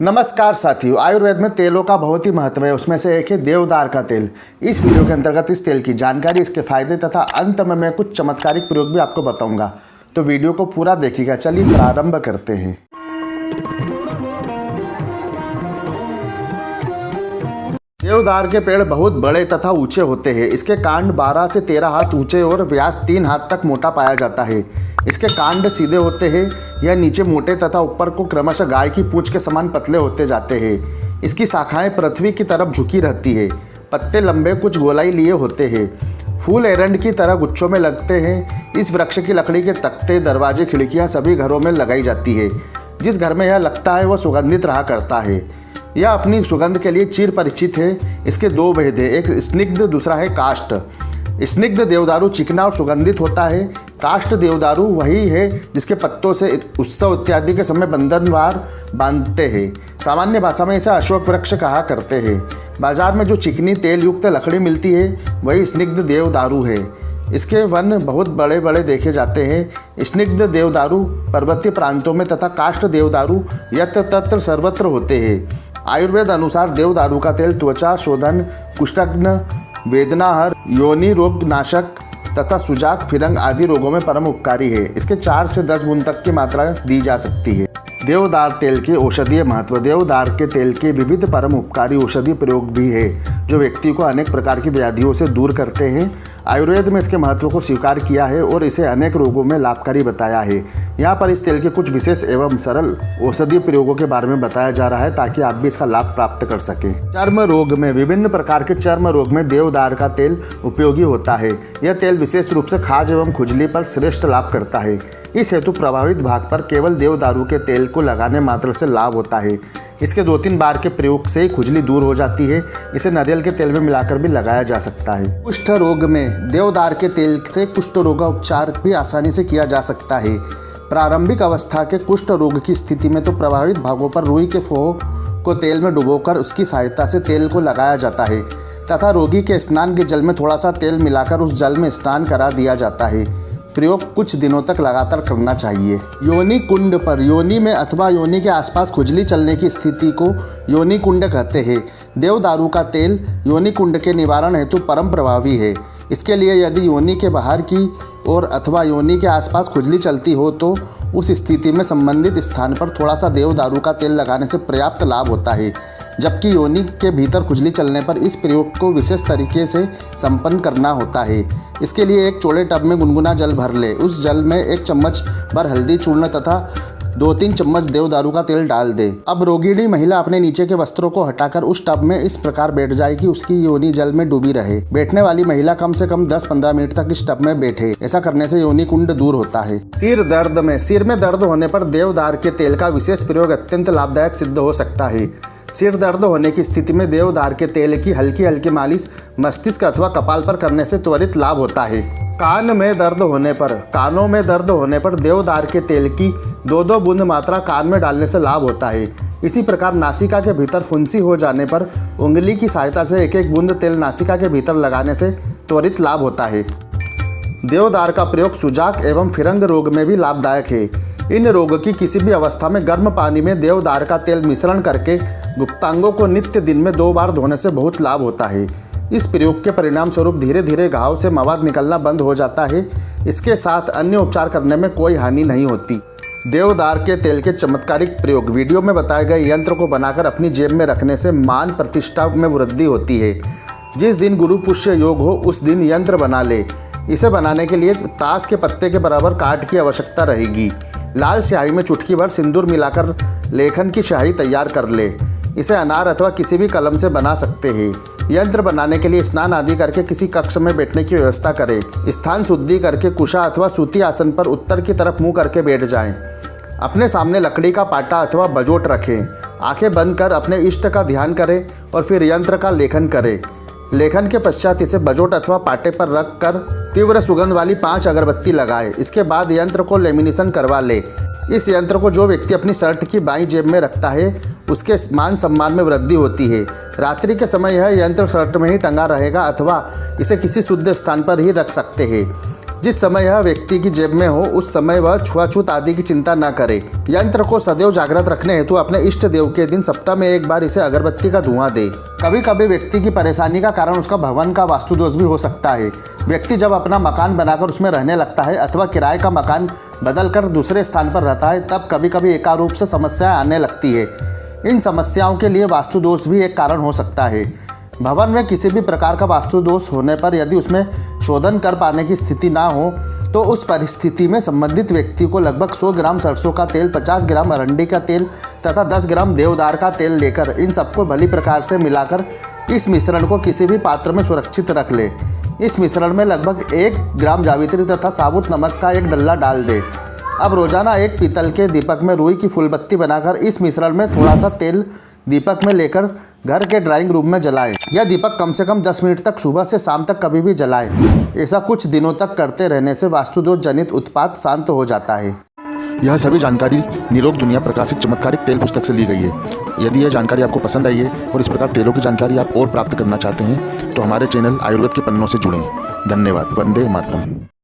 नमस्कार साथियों, आयुर्वेद में तेलों का बहुत ही महत्व है। उसमें से एक है देवदार का तेल। इस वीडियो के अंतर्गत इस तेल की जानकारी, इसके फायदे तथा अंत में मैं कुछ चमत्कारिक प्रयोग भी आपको बताऊंगा, तो वीडियो को पूरा देखिएगा। चलिए प्रारंभ करते हैं। देवदार के पेड़ बहुत बड़े तथा ऊंचे होते हैं। इसके कांड 12 से 13 हाथ ऊंचे और व्यास 3 हाथ तक मोटा पाया जाता है। इसके कांड सीधे होते हैं, यह नीचे मोटे तथा ऊपर को क्रमशः गाय की पूंछ के समान पतले होते जाते हैं। इसकी शाखाएं पृथ्वी की तरफ झुकी रहती है। पत्ते लंबे कुछ गोलाई लिए होते हैं। फूल एरंड की तरह गुच्छों में लगते हैं। इस वृक्ष की लकड़ी के तख्ते, दरवाजे, खिड़कियां सभी घरों में लगाई जाती है। जिस घर में यह लगता है वह सुगंधित रहा करता है। यह अपनी सुगंध के लिए चिर परिचित है। इसके दो भेद हैं, एक स्निग्ध, दूसरा है काष्ठ। स्निग्ध देवदारू चिकना और सुगंधित होता है। काष्ठ देवदारू वही है जिसके पत्तों से उत्सव इत्यादि के समय बंधनवार बांधते हैं। सामान्य भाषा में इसे अशोक वृक्ष कहा करते हैं। बाजार में जो चिकनी तेल युक्त लकड़ी मिलती है वही स्निग्ध देवदारू है। इसके वन बहुत बड़े बड़े देखे जाते हैं। स्निग्ध देवदारू पर्वतीय प्रांतों में तथा काष्ठ देवदारू यत्र तत्र सर्वत्र होते हैं। आयुर्वेद अनुसार देवदारू का तेल त्वचा शोधन, कुष्ठग्न, वेदनाहर, योनि रोग नाशक तथा सुजाक, फिरंग आदि रोगों में परम उपकारी है। इसके 4 से 10 बूंद तक की मात्रा दी जा सकती है। देवदार तेल के औषधीय महत्व। देवदार के तेल के विविध परम उपकारी औषधीय प्रयोग भी है जो व्यक्ति को अनेक प्रकार की व्याधियों से दूर करते हैं। आयुर्वेद में इसके महत्व को स्वीकार किया है और इसे अनेक रोगों में लाभकारी बताया है। यहाँ पर इस तेल के कुछ विशेष एवं सरल औषधीय प्रयोगों के बारे में बताया जा रहा है ताकि आप भी इसका लाभ प्राप्त कर सकें। चर्म रोग में, विभिन्न प्रकार के चर्म रोग में देवदार का तेल उपयोगी होता है। यह तेल विशेष रूप से खाज एवं खुजली पर श्रेष्ठ लाभ करता है। इस हेतु प्रभावित भाग पर केवल देवदारू के तेल को लगाने मात्र से लाभ होता है। इसके 2-3 बार के प्रयोग से ही खुजली दूर हो जाती है। इसे नारियल के तेल में मिलाकर भी लगाया जा सकता है। कुष्ठ रोग में देवदार के तेल से कुष्ठ रोग का उपचार भी आसानी से किया जा सकता है। प्रारंभिक अवस्था के कुष्ठ रोग की स्थिति में तो प्रभावित भागों पर रुई के फोह को तेल में डुबोकर उसकी सहायता से तेल को लगाया जाता है तथा रोगी के स्नान के जल में थोड़ा सा तेल मिलाकर उस जल में स्नान करा दिया जाता है। प्रयोग कुछ दिनों तक लगातार करना चाहिए। योनि कुंड पर, योनि में अथवा योनि के आसपास खुजली चलने की स्थिति को योनि कुंड कहते हैं। देवदारू का तेल योनि कुंड के निवारण हेतु परम प्रभावी है। इसके लिए यदि योनि के बाहर की ओर अथवा योनि के आसपास खुजली चलती हो तो उस स्थिति में संबंधित स्थान पर थोड़ा सा देवदारू का तेल लगाने से पर्याप्त लाभ होता है। जबकि योनि के भीतर खुजली चलने पर इस प्रयोग को विशेष तरीके से संपन्न करना होता है। इसके लिए एक चौड़े टब में गुनगुना जल भर ले। उस जल में 1 चम्मच भर हल्दी चूर्ण तथा 2-3 चम्मच देवदारू का तेल डाल दे। अब रोगिणी महिला अपने नीचे के वस्त्रों को हटाकर उस टब में इस प्रकार बैठ जाए कि उसकी योनि जल में डूबी रहे। बैठने वाली महिला कम से कम 10-15 मिनट तक इस टब में बैठे। ऐसा करने से योनि कुंड दूर होता है। सिर दर्द में, सिर में दर्द होने पर देवदार के तेल का विशेष प्रयोग अत्यंत लाभदायक सिद्ध हो सकता है। सिर दर्द होने की स्थिति में देवदार के तेल की हल्की हल्की मालिश मस्तिष्क अथवा कपाल पर करने से त्वरित लाभ होता है। कानों में दर्द होने पर देवदार के तेल की 2-2 बूंद मात्रा कान में डालने से लाभ होता है। इसी प्रकार नासिका के भीतर फुंसी हो जाने पर उंगली की सहायता से 1-1 बूंद तेल नासिका के भीतर लगाने से त्वरित लाभ होता है। देवदार का प्रयोग सुजाक एवं फिरंग रोग में भी लाभदायक है। इन रोग की किसी भी अवस्था में गर्म पानी में देवदार का तेल मिश्रण करके गुप्तांगों को नित्य दिन में 2 बार धोने से बहुत लाभ होता है। इस प्रयोग के परिणाम स्वरूप धीरे धीरे घाव से मवाद निकलना बंद हो जाता है। इसके साथ अन्य उपचार करने में कोई हानि नहीं होती। देवदार के तेल के चमत्कारिक प्रयोग। वीडियो में बताए गए यंत्र को बनाकर अपनी जेब में रखने से मान प्रतिष्ठा में वृद्धि होती है। जिस दिन गुरु पुष्य योग हो उस दिन यंत्र बना ले। इसे बनाने के लिए ताश के पत्ते के बराबर काठ की आवश्यकता रहेगी। लाल स्याही में चुटकी भर सिंदूर मिलाकर लेखन की स्याही तैयार कर ले। इसे अनार अथवा किसी भी कलम से बना सकते हैं। यंत्र बनाने के लिए स्नान आदि करके किसी कक्ष में बैठने की व्यवस्था करें। स्थान शुद्धि करके कुशा अथवा सूती आसन पर उत्तर की तरफ मुंह करके बैठ जाएं। अपने सामने लकड़ी का पाटा अथवा बजोट रखें। आंखें बंद कर अपने इष्ट का ध्यान करें और फिर यंत्र का लेखन करें। लेखन के पश्चात इसे बजोट अथवा पाटे पर रख कर तीव्र सुगंध वाली 5 अगरबत्ती लगाए। इसके बाद यंत्र को लेमिनेशन करवा ले। इस यंत्र को जो व्यक्ति अपनी शर्ट की बाईं जेब में रखता है उसके मान सम्मान में वृद्धि होती है। रात्रि के समय यह यंत्र शर्ट में ही टंगा रहेगा अथवा इसे किसी शुद्ध स्थान पर ही रख सकते हैं। जिस समय यह व्यक्ति की जेब में हो उस समय वह छुआछूत आदि की चिंता न करे। यंत्र को सदैव जागृत रखने हेतु अपने इष्ट देव के दिन सप्ताह में एक बार इसे अगरबत्ती का धुआं दे। कभी कभी व्यक्ति की परेशानी का कारण उसका भवन का वास्तु दोष भी हो सकता है। व्यक्ति जब अपना मकान बनाकर उसमें रहने लगता है अथवा किराए का मकान बदलकर दूसरे स्थान पर रहता है, तब कभी कभी एकारूप से समस्याएं आने लगती है। इन समस्याओं के लिए वास्तु दोष भी एक कारण हो सकता है। भवन में किसी भी प्रकार का वास्तु दोष होने पर यदि उसमें शोधन कर पाने की स्थिति ना हो तो उस परिस्थिति में संबंधित व्यक्ति को लगभग 100 ग्राम सरसों का तेल, 50 ग्राम अरंडी का तेल तथा 10 ग्राम देवदार का तेल लेकर इन सबको भली प्रकार से मिलाकर इस मिश्रण को किसी भी पात्र में सुरक्षित रख ले। इस मिश्रण में लगभग 1 ग्राम जावित्री तथा साबुत नमक का एक डल्ला डाल दे। अब रोजाना एक पीतल के दीपक में रुई की फूलबत्ती बनाकर इस मिश्रण में थोड़ा सा तेल दीपक में लेकर घर के ड्राइंग रूम में जलाएं। यह दीपक कम से कम 10 मिनट तक सुबह से शाम तक कभी भी जलाएं। ऐसा कुछ दिनों तक करते रहने से वास्तु दोष जनित उत्पात शांत हो जाता है। यह सभी जानकारी निरोग दुनिया प्रकाशित चमत्कारिक तेल पुस्तक से ली गई है। यदि यह जानकारी आपको पसंद आई है और इस प्रकार तेलों की जानकारी आप और प्राप्त करना चाहते हैं तो हमारे चैनल आयुर्वेद के पन्नों से जुड़ें। धन्यवाद। वंदे मातरम।